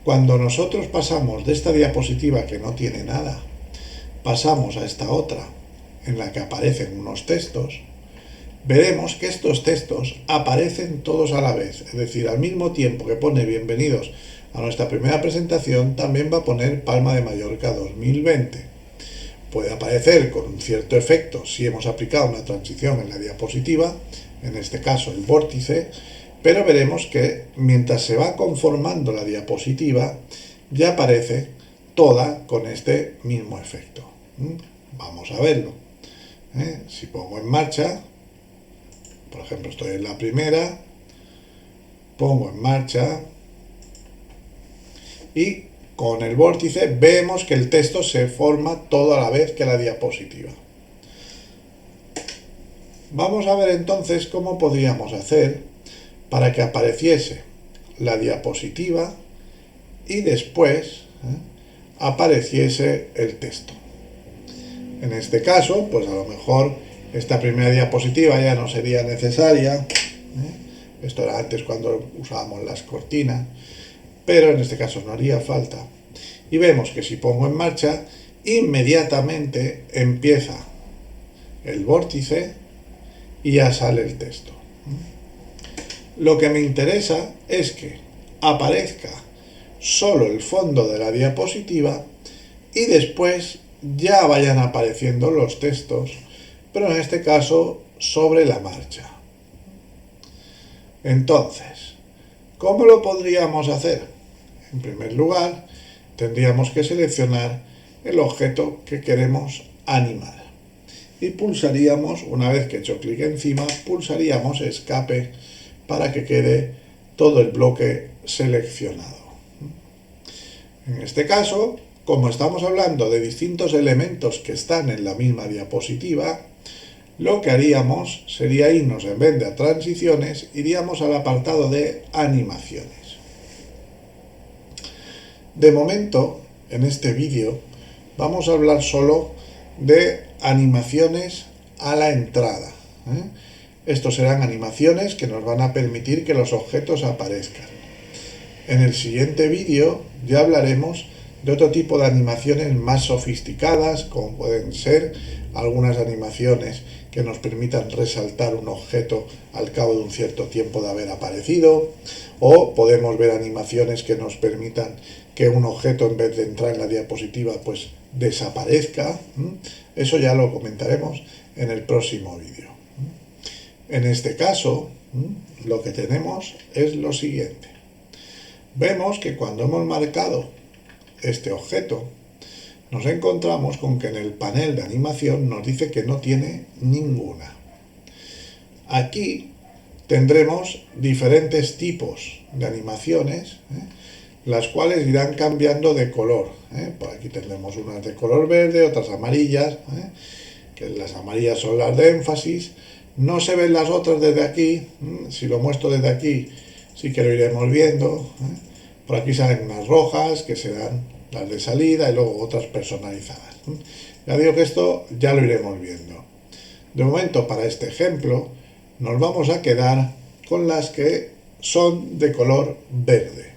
cuando nosotros pasamos de esta diapositiva que no tiene nada, pasamos a esta otra en la que aparecen unos textos, veremos que estos textos aparecen todos a la vez, es decir, al mismo tiempo que pone bienvenidos a nuestra primera presentación, también va a poner Palma de Mallorca 2020. Puede aparecer con un cierto efecto si hemos aplicado una transición en la diapositiva, en este caso el vórtice, pero veremos que mientras se va conformando la diapositiva, ya aparece toda con este mismo efecto. Vamos a verlo. Si pongo en marcha, por ejemplo, estoy en la primera, pongo en marcha y con el vórtice vemos que el texto se forma todo a la vez que la diapositiva. Vamos a ver entonces cómo podríamos hacer para que apareciese la diapositiva y después apareciese el texto. En este caso, pues a lo mejor esta primera diapositiva ya no sería necesaria. Esto era antes cuando usábamos las cortinas, pero en este caso no haría falta. Y vemos que si pongo en marcha, inmediatamente empieza el vórtice y ya sale el texto. Lo que me interesa es que aparezca solo el fondo de la diapositiva y después ya vayan apareciendo los textos, pero en este caso sobre la marcha. Entonces, ¿cómo lo podríamos hacer? En primer lugar, tendríamos que seleccionar el objeto que queremos animar y pulsaríamos, una vez que he hecho clic encima, pulsaríamos escape para que quede todo el bloque seleccionado. En este caso, como estamos hablando de distintos elementos que están en la misma diapositiva, lo que haríamos sería irnos, en vez de a transiciones, iríamos al apartado de animaciones. De momento, en este vídeo, vamos a hablar solo de animaciones a la entrada. Estos serán animaciones que nos van a permitir que los objetos aparezcan. En el siguiente vídeo ya hablaremos de otro tipo de animaciones más sofisticadas, como pueden ser algunas animaciones que nos permitan resaltar un objeto al cabo de un cierto tiempo de haber aparecido, o podemos ver animaciones que nos permitan que un objeto, en vez de entrar en la diapositiva, pues desaparezca. Eso ya lo comentaremos en el próximo vídeo. En este caso, lo que tenemos es lo siguiente. Vemos que cuando hemos marcado este objeto, nos encontramos con que en el panel de animación nos dice que no tiene ninguna. Aquí tendremos diferentes tipos de animaciones, las cuales irán cambiando de color. Por aquí tendremos unas de color verde, otras amarillas, que las amarillas son las de énfasis. No se ven las otras desde aquí. Si lo muestro desde aquí, sí que lo iremos viendo. Por aquí salen unas rojas, que serán las de salida, y luego otras personalizadas. Ya digo que esto ya lo iremos viendo. De momento, para este ejemplo, nos vamos a quedar con las que son de color verde.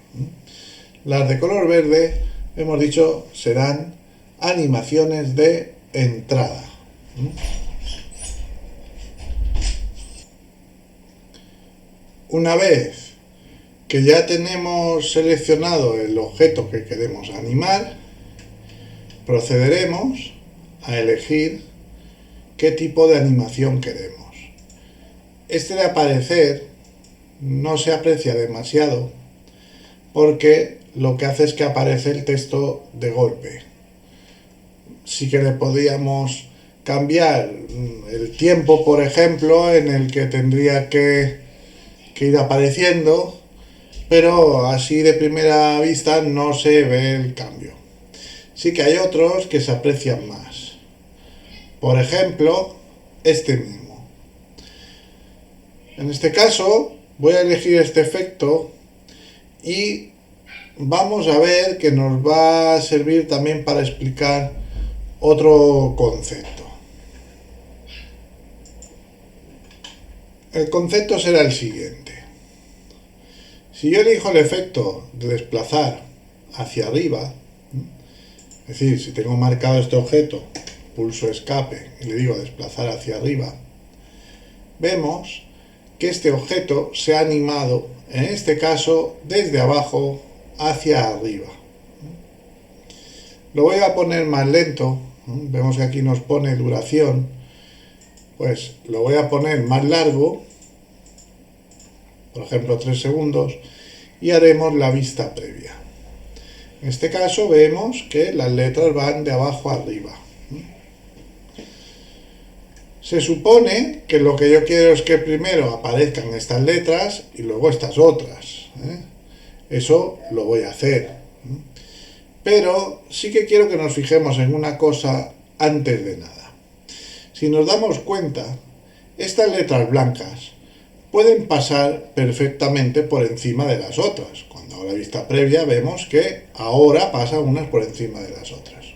Las de color verde, hemos dicho, serán animaciones de entrada. Una vez que ya tenemos seleccionado el objeto que queremos animar, procederemos a elegir qué tipo de animación queremos. Este de aparecer no se aprecia demasiado porque lo que hace es que aparece el texto de golpe. Sí que le podríamos cambiar el tiempo, por ejemplo, en el que tendría que ir apareciendo, pero así de primera vista no se ve el cambio. Sí que hay otros que se aprecian más. Por ejemplo, este mismo. En este caso, voy a elegir este efecto y vamos a ver que nos va a servir también para explicar otro concepto. El concepto será el siguiente. Si yo elijo el efecto de desplazar hacia arriba, es decir, si tengo marcado este objeto, pulso escape y le digo desplazar hacia arriba, vemos que este objeto se ha animado, en este caso, desde abajo hacia arriba. Lo voy a poner más lento, vemos que aquí nos pone duración, pues lo voy a poner más largo, por ejemplo 3 segundos, y haremos la vista previa. En este caso vemos que las letras van de abajo a arriba. Se supone que lo que yo quiero es que primero aparezcan estas letras y luego estas otras. Eso lo voy a hacer. Pero sí que quiero que nos fijemos en una cosa antes de nada. Si nos damos cuenta, estas letras blancas pueden pasar perfectamente por encima de las otras. Cuando a la vista previa vemos que ahora pasan unas por encima de las otras.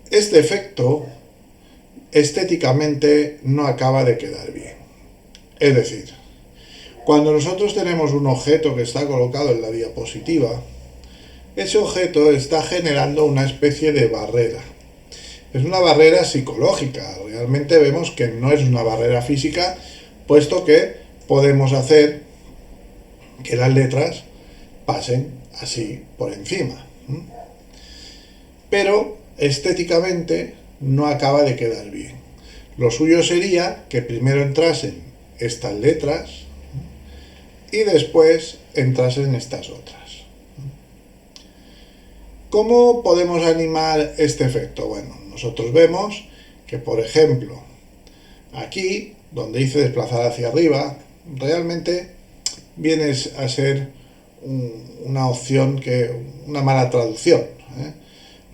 Este efecto estéticamente no acaba de quedar bien. Es decir, cuando nosotros tenemos un objeto que está colocado en la diapositiva, ese objeto está generando una especie de barrera. Es una barrera psicológica. Realmente vemos que no es una barrera física, puesto que podemos hacer que las letras pasen así por encima. Pero estéticamente no acaba de quedar bien. Lo suyo sería que primero entrasen estas letras y después entrasen estas otras. ¿Cómo podemos animar este efecto? Bueno, nosotros vemos que, por ejemplo, aquí, donde dice desplazar hacia arriba, realmente viene a ser una opción una mala traducción,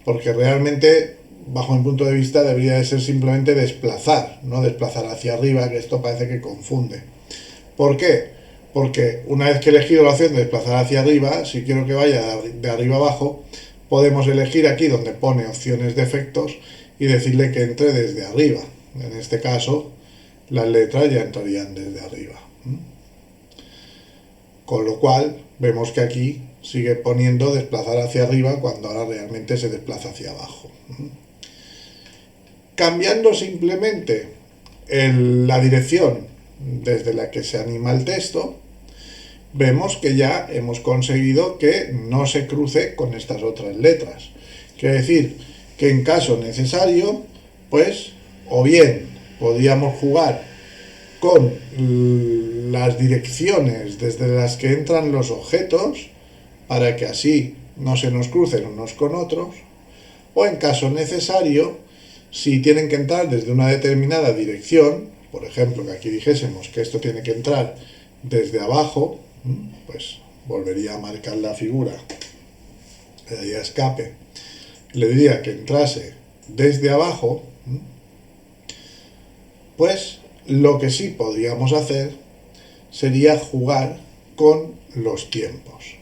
porque realmente, bajo mi punto de vista, debería de ser simplemente desplazar, no desplazar hacia arriba, que esto parece que confunde. ¿Por qué? Porque una vez que he elegido la opción de desplazar hacia arriba, si quiero que vaya de arriba abajo, podemos elegir aquí donde pone opciones de efectos y decirle que entre desde arriba. En este caso, las letras ya entrarían desde arriba. Con lo cual, vemos que aquí sigue poniendo desplazar hacia arriba cuando ahora realmente se desplaza hacia abajo. Cambiando simplemente la dirección desde la que se anima el texto, vemos que ya hemos conseguido que no se cruce con estas otras letras. Quiere decir que en caso necesario, pues, o bien podríamos jugar con las direcciones desde las que entran los objetos, para que así no se nos crucen unos con otros, o en caso necesario, si tienen que entrar desde una determinada dirección, por ejemplo, que aquí dijésemos que esto tiene que entrar desde abajo, pues volvería a marcar la figura, le daría escape, le diría que entrase desde abajo, pues lo que sí podríamos hacer sería jugar con los tiempos.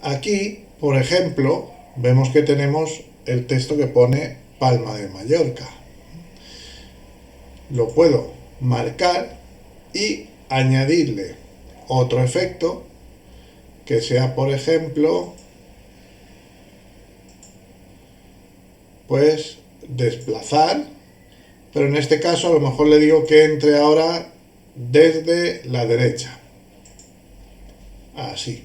Aquí, por ejemplo, vemos que tenemos el texto que pone Palma de Mallorca. Lo puedo marcar y añadirle otro efecto que sea, por ejemplo, pues desplazar, pero en este caso a lo mejor le digo que entre ahora desde la derecha. Así.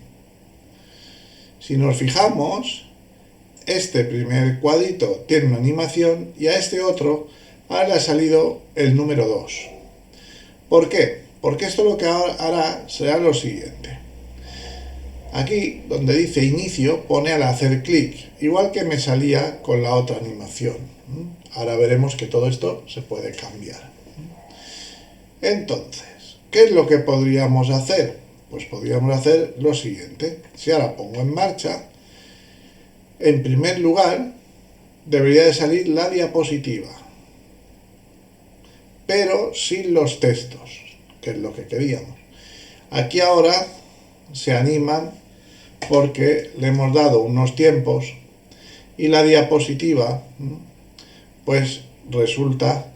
Si nos fijamos, este primer cuadrito tiene una animación y a este otro ahora le ha salido el número 2. ¿Por qué? Porque esto lo que hará será lo siguiente. Aquí, donde dice inicio, pone al hacer clic, igual que me salía con la otra animación. Ahora veremos que todo esto se puede cambiar. Entonces, ¿qué es lo que podríamos hacer? Pues podríamos hacer lo siguiente. Si ahora pongo en marcha, en primer lugar, debería de salir la diapositiva, pero sin los textos, que es lo que queríamos. Aquí ahora se animan porque le hemos dado unos tiempos y la diapositiva, pues resulta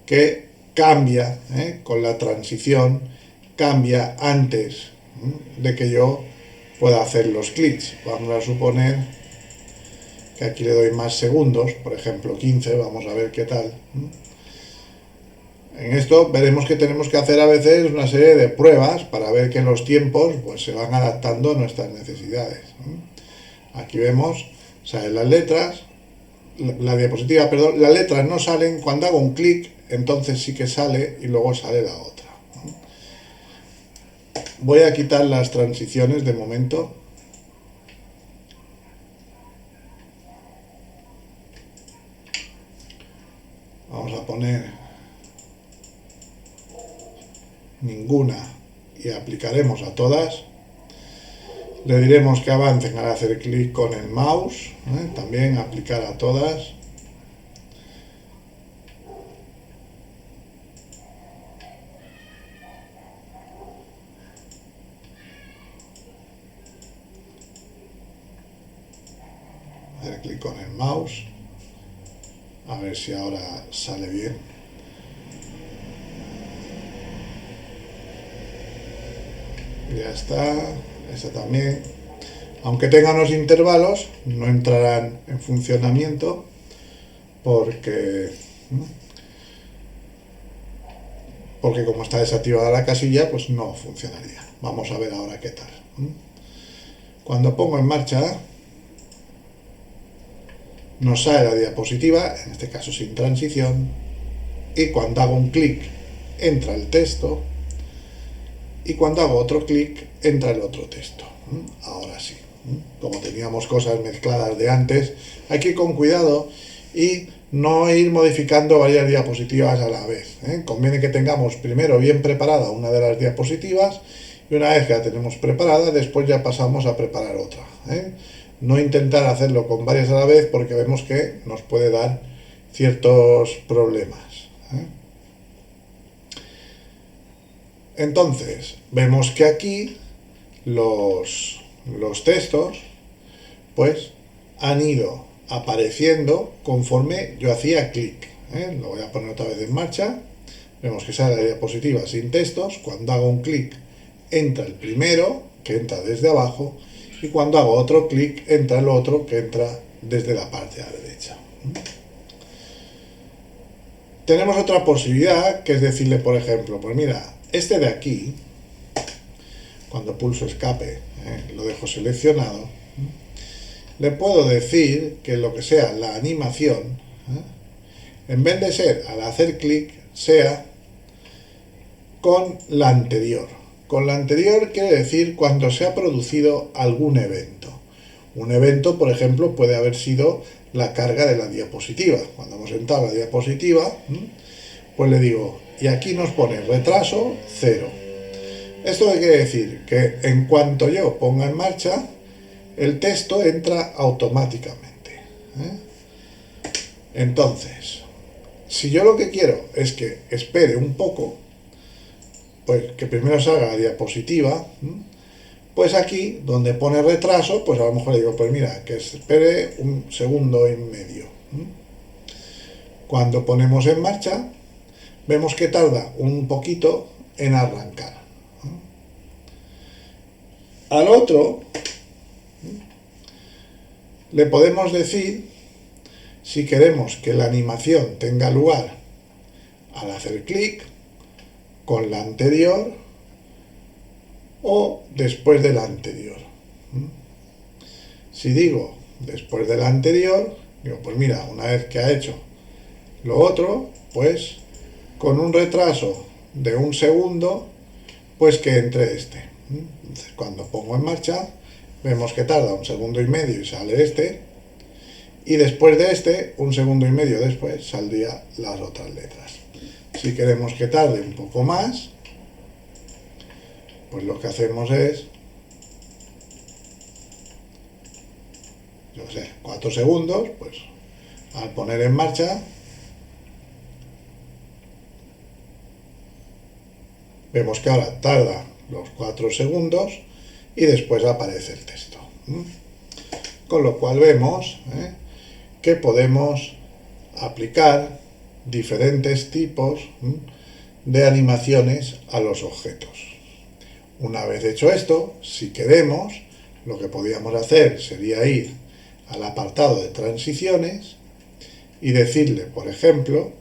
que cambia, con la transición, cambia antes de que yo pueda hacer los clics. Vamos a suponer que aquí le doy más segundos, por ejemplo 15, vamos a ver qué tal. En esto veremos que tenemos que hacer a veces una serie de pruebas para ver que los tiempos pues se van adaptando a nuestras necesidades. Aquí vemos, salen las letras, la diapositiva, perdón, las letras no salen, cuando hago un clic, entonces sí que sale y luego sale la otra. Voy a quitar las transiciones de momento. Vamos a poner ninguna y aplicaremos a todas. Le diremos que avancen al hacer clic con el mouse, también aplicar a todas. hacer clic con el mouse, a ver si ahora sale bien. Ya está, esta también. Aunque tenga unos intervalos, no entrarán en funcionamiento porque como está desactivada la casilla, pues no funcionaría. Vamos a ver ahora qué tal. Cuando pongo en marcha, nos sale la diapositiva, en este caso sin transición, y cuando hago un clic entra el texto, y cuando hago otro clic entra el otro texto. Ahora sí, como teníamos cosas mezcladas de antes, hay que ir con cuidado y no ir modificando varias diapositivas a la vez. Conviene que tengamos primero bien preparada una de las diapositivas y una vez que la tenemos preparada, después ya pasamos a preparar otra. No intentar hacerlo con varias a la vez porque vemos que nos puede dar ciertos problemas. Entonces, vemos que aquí los textos pues han ido apareciendo conforme yo hacía clic. Lo voy a poner otra vez en marcha. Vemos que sale la diapositiva sin textos. Cuando hago un clic entra el primero, que entra desde abajo, y cuando hago otro clic entra el otro, que entra desde la parte a la derecha. Tenemos otra posibilidad, que es decirle, por ejemplo, pues mira, este de aquí, cuando pulso escape, lo dejo seleccionado, le puedo decir que lo que sea la animación, en vez de ser al hacer clic, sea con la anterior. Con la anterior quiere decir cuando se ha producido algún evento. Un evento, por ejemplo, puede haber sido la carga de la diapositiva. Cuando hemos entrado a la diapositiva, pues le digo, y aquí nos pone retraso 0. ¿Esto qué quiere decir? Que en cuanto yo ponga en marcha, el texto entra automáticamente. Entonces, si yo lo que quiero es que espere un poco, pues que primero salga la diapositiva, pues aquí, donde pone retraso, pues a lo mejor le digo, pues mira, que espere un segundo y medio. Cuando ponemos en marcha, vemos que tarda un poquito en arrancar. Al otro, le podemos decir si queremos que la animación tenga lugar al hacer clic, con la anterior o después de la anterior. Si digo después de la anterior, digo, pues mira, una vez que ha hecho lo otro, pues con un retraso de un segundo, pues que entre este. Entonces, cuando pongo en marcha, vemos que tarda un segundo y medio y sale este, y después de este, un segundo y medio después, saldrían las otras letras. Si queremos que tarde un poco más, pues lo que hacemos es, yo qué sé, 4 segundos, pues al poner en marcha, vemos que ahora tarda los 4 segundos y después aparece el texto. Con lo cual vemos que podemos aplicar diferentes tipos de animaciones a los objetos. Una vez hecho esto, si queremos, lo que podríamos hacer sería ir al apartado de transiciones y decirle, por ejemplo,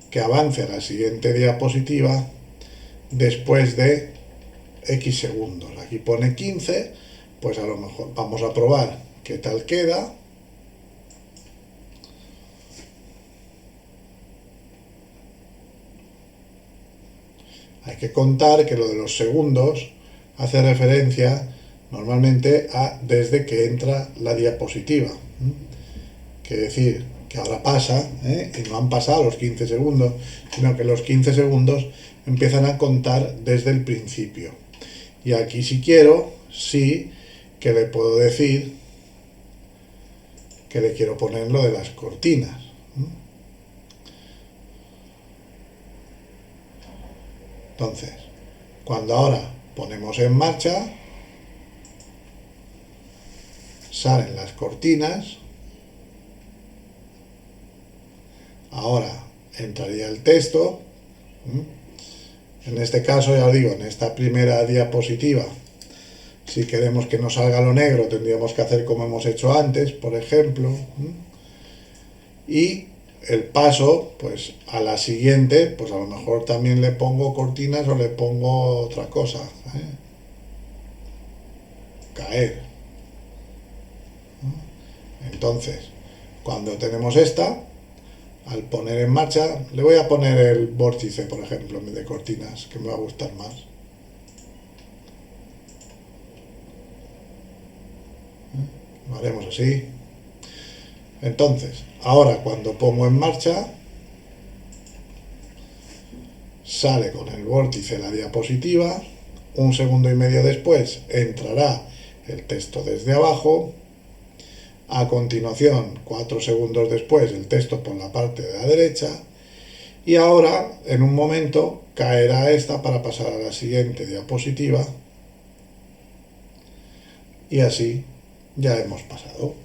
que avance a la siguiente diapositiva después de X segundos. Aquí pone 15, pues a lo mejor vamos a probar qué tal queda. Hay que contar que lo de los segundos hace referencia normalmente a desde que entra la diapositiva. Quiere decir que ahora pasa, y no han pasado los 15 segundos, sino que los 15 segundos empiezan a contar desde el principio. Y aquí si quiero, sí que le puedo decir que le quiero poner lo de las cortinas. Entonces, cuando ahora ponemos en marcha, salen las cortinas Ahora entraría el texto. En este caso, ya os digo, en esta primera diapositiva, si queremos que nos salga lo negro, tendríamos que hacer como hemos hecho antes, por ejemplo. Y el paso, pues a la siguiente, pues a lo mejor también le pongo cortinas o le pongo otra cosa. Caer. Entonces, cuando tenemos esta, al poner en marcha, le voy a poner el vórtice, por ejemplo, en vez de cortinas, que me va a gustar más. Lo haremos así. Entonces, ahora cuando pongo en marcha, sale con el vórtice la diapositiva. Un segundo y medio después entrará el texto desde abajo. A continuación, 4 segundos después, el texto por la parte de la derecha. Y ahora, en un momento, caerá esta para pasar a la siguiente diapositiva. Y así ya hemos pasado.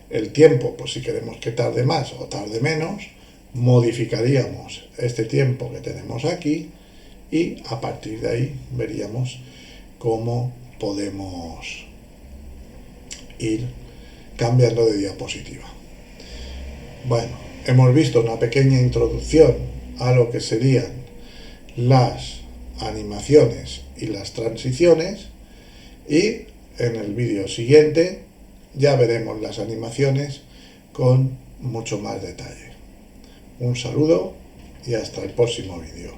El tiempo, pues si queremos que tarde más o tarde menos, modificaríamos este tiempo que tenemos aquí y a partir de ahí veríamos cómo podemos ir cambiando de diapositiva. Bueno, hemos visto una pequeña introducción a lo que serían las animaciones y las transiciones, y en el vídeo siguiente ya veremos las animaciones con mucho más detalle. Un saludo y hasta el próximo vídeo.